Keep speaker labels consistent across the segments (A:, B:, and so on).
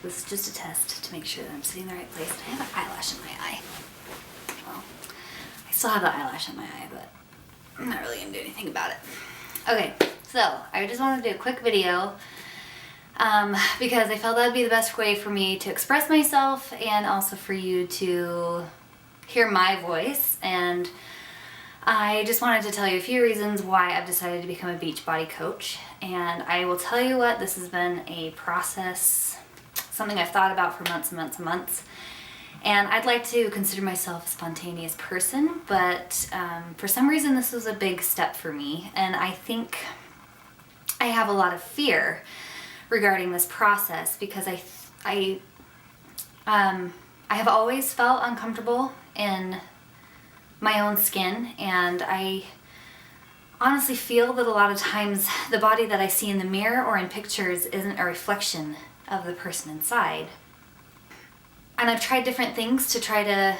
A: This is just a test to make sure that I'm sitting in the right place. I have an eyelash in my eye. Well, I still have the eyelash in my eye, but I'm not really gonna do anything about it. Okay, so I just wanted to do a quick video because I felt that would be the best way for me to express myself and also for you to hear my voice. And I just wanted to tell you a few reasons why I've decided to become a Beachbody Coach. And I will tell you what, this has been a process, something I've thought about for months and months and months. And I'd like to consider myself a spontaneous person, but for some reason this was a big step for me. And I think I have a lot of fear regarding this process because I have always felt uncomfortable in my own skin, and I honestly feel that a lot of times the body that I see in the mirror or in pictures isn't a reflection of the person inside. And I've tried different things to try to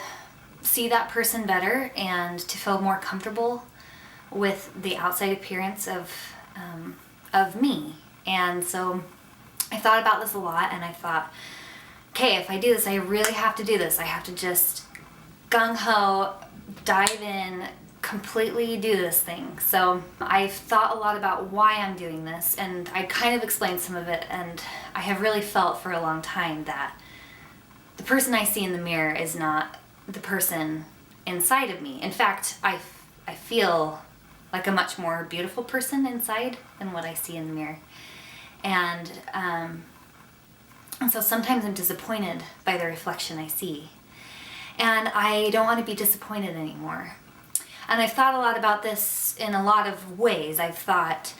A: see that person better and to feel more comfortable with the outside appearance of me. And so I thought about this a lot, and I thought, okay, if I do this, I really have to do this. I have to just gung-ho, dive in, completely do this thing. So I've thought a lot about why I'm doing this, and I kind of explained some of it, and I have really felt for a long time that the person I see in the mirror is not the person inside of me. In fact, I feel like a much more beautiful person inside than what I see in the mirror. And so sometimes I'm disappointed by the reflection I see. And I don't want to be disappointed anymore. And I've thought a lot about this in a lot of ways. I've thought,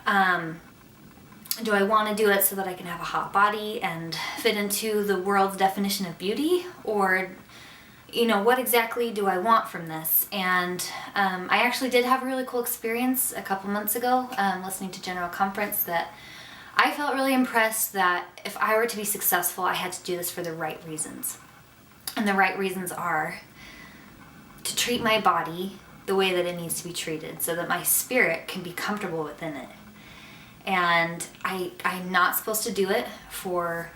A: do I want to do it so that I can have a hot body and fit into the world's definition of beauty? Or, what exactly do I want from this? And I actually did have a really cool experience a couple months ago listening to General Conference that I felt really impressed that if I were to be successful, I had to do this for the right reasons. And the right reasons are to treat my body the way that it needs to be treated so that my spirit can be comfortable within it. And I'm not supposed to do it for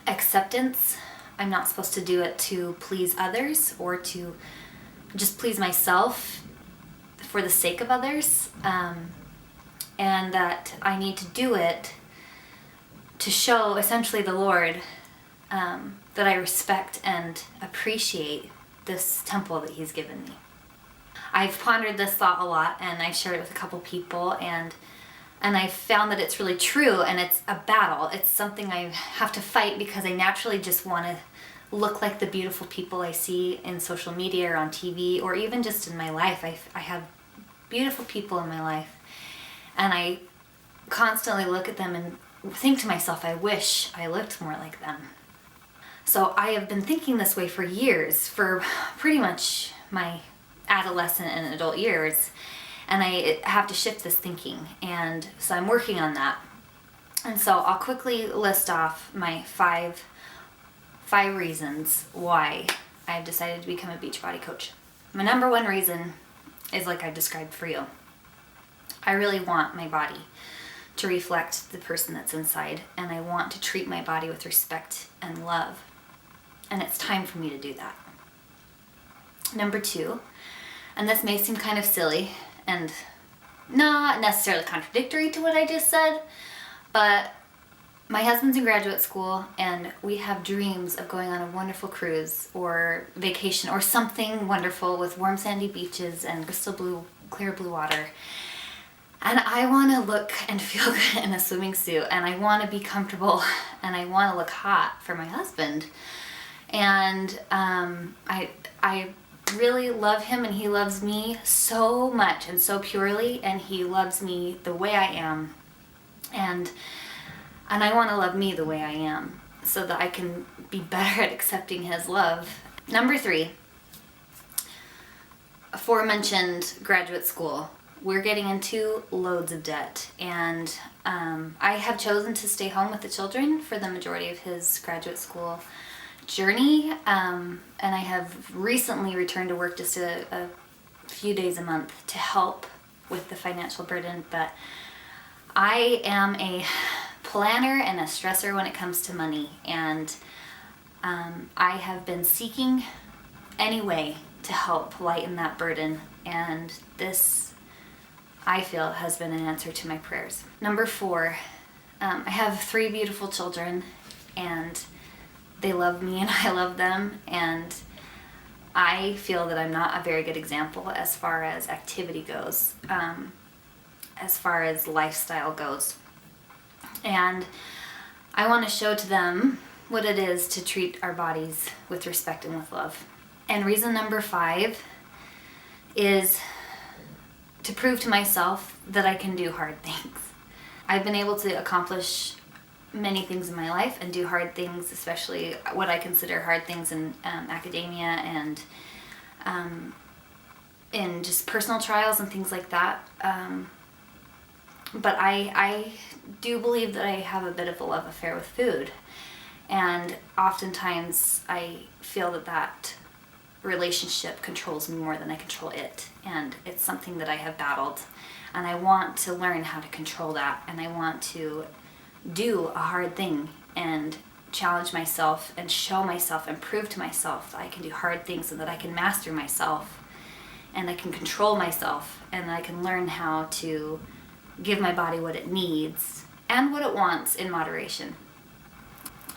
A: acceptance. I'm not supposed to do it to please others or to just please myself for the sake of others. And that I need to do it to show essentially the Lord that I respect and appreciate this temple that He's given me. I've pondered this thought a lot, and I've shared it with a couple people, and I've found that it's really true, and it's a battle. It's something I have to fight because I naturally just want to look like the beautiful people I see in social media or on TV or even just in my life. I have beautiful people in my life, and I constantly look at them and think to myself, I wish I looked more like them. So I have been thinking this way for years, for pretty much my adolescent and adult years, and I have to shift this thinking, and so I'm working on that. And so I'll quickly list off my five reasons why I've decided to become a Beachbody Coach. My number one reason is like I described for you. I really want my body to reflect the person that's inside, and I want to treat my body with respect and love. And it's time for me to do that. Number two, and this may seem kind of silly and not necessarily contradictory to what I just said, but my husband's in graduate school and we have dreams of going on a wonderful cruise or vacation or something wonderful with warm sandy beaches and clear blue water. And I want to look and feel good in a swimming suit, and I want to be comfortable, and I want to look hot for my husband. And I really love him, and he loves me so much and so purely, and he loves me the way I am. And I want to love me the way I am so that I can be better at accepting his love. Number three, aforementioned graduate school. We're getting into loads of debt, and I have chosen to stay home with the children for the majority of his graduate school journey, and I have recently returned to work just a few days a month to help with the financial burden, but I am a planner and a stressor when it comes to money, and I have been seeking any way to help lighten that burden, and this, I feel, has been an answer to my prayers. Number 4, I have 3 beautiful children, and they love me and I love them, and I feel that I'm not a very good example as far as activity goes, as far as lifestyle goes. And I want to show to them what it is to treat our bodies with respect and with love. And reason number 5 is to prove to myself that I can do hard things. I've been able to accomplish many things in my life and do hard things, especially what I consider hard things in academia and in just personal trials and things like that. But I do believe that I have a bit of a love affair with food. And oftentimes I feel that relationship controls me more than I control it. And it's something that I have battled. And I want to learn how to control that. And I want to do a hard thing and challenge myself and show myself and prove to myself that I can do hard things and that I can master myself and I can control myself and I can learn how to give my body what it needs and what it wants in moderation.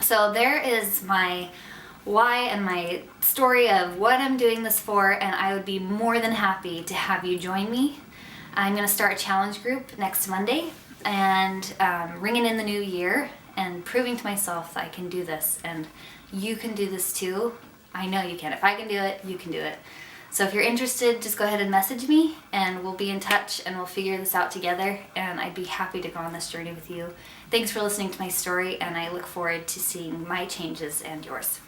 A: So there is my why and my story of what I'm doing this for, and I would be more than happy to have you join me. I'm going to start a challenge group next Monday, and ringing in the new year and proving to myself that I can do this, and you can do this too. I know you can. If I can do it, you can do it. So if you're interested, just go ahead and message me and we'll be in touch and we'll figure this out together, and I'd be happy to go on this journey with you. Thanks for listening to my story, and I look forward to seeing my changes and yours.